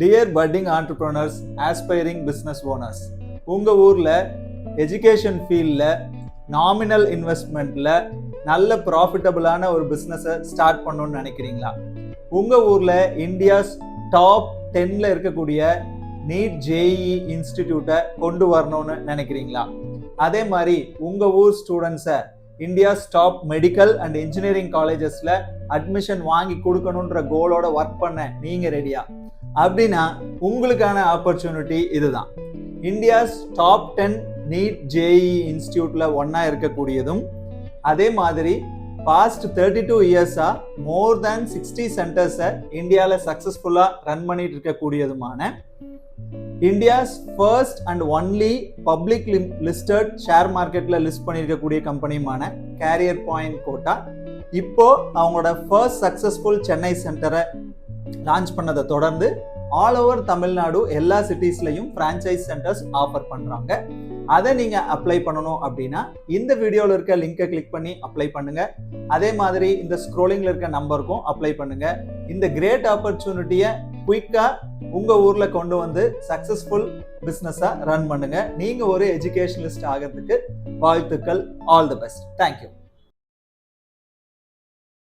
Dear budding entrepreneurs, aspiring business owners, உங்கள் ஊரில் education ஃபீல்டில் நாமினல் இன்வெஸ்ட்மெண்ட்டில் நல்ல ப்ராஃபிட்டபுளான ஒரு பிஸ்னஸை ஸ்டார்ட் பண்ணணும்னு நினைக்கிறீங்களா? உங்கள் ஊரில் இந்தியாஸ் டாப் 10ல் இருக்கக்கூடிய நீட் ஜேஇ இன்ஸ்டிடியூட்டை கொண்டு வரணும்னு நினைக்கிறீங்களா? அதே மாதிரி உங்கள் ஊர் ஸ்டூடெண்ட்ஸை India's top medical and engineering காலேஜஸில் அட்மிஷன் வாங்கி கொடுக்கணுன்ற கோலோட ஒர்க் பண்ண நீங்கள் ரெடியா? அப்படின்னா உங்களுக்கான ஆப்பர்ச்சுனிட்டி இதுதான். இந்தியாஸ் டாப் 10 நீட் ஜேஇ இன்ஸ்டிடியூட்ல ஒன்னா இருக்கக்கூடியதும், அதே மாதிரி பாஸ்ட் 32 இயர்ஸா மோர் தேன் 60 சென்டர்ஸை இந்தியாவில் சக்சஸ்ஃபுல்லாக ரன் பண்ணிட்டு இருக்கக்கூடியதுமான India's first and only public listed share மார்க்கெட்டில் லிஸ்ட் பண்ணியிருக்கக்கூடிய கம்பெனியுமான கேரியர் பாயிண்ட் கோட்டா இப்போ அவங்களோட ஃபர்ஸ்ட் சக்சஸ்ஃபுல் சென்னை சென்டரை லான்ச் பண்ணதை தொடர்ந்து ஆல் ஓவர் தமிழ்நாடு எல்லா சிட்டிஸ்லையும் ஃப்ரான்ச்சைஸ் சென்டர்ஸ் ஆஃபர் பண்ணுறாங்க. அதை நீங்கள் அப்ளை பண்ணணும் அப்படின்னா இந்த வீடியோவில் இருக்க லிங்கை கிளிக் பண்ணி அப்ளை பண்ணுங்க. அதே மாதிரி இந்த ஸ்க்ரோலிங்கில் இருக்க நம்பருக்கும் அப்ளை பண்ணுங்க. இந்த கிரேட் ஆப்பர்ச்சுனிட்டியை குயிக்காக உங்கள் ஊரில் கொண்டு வந்து சக்ஸஸ்ஃபுல் பிஸ்னஸாக ரன் பண்ணுங்க. நீங்கள் ஒரு எஜுகேஷனலிஸ்ட் ஆகிறதுக்கு வாழ்த்துக்கள். All the best. தேங்க்யூ.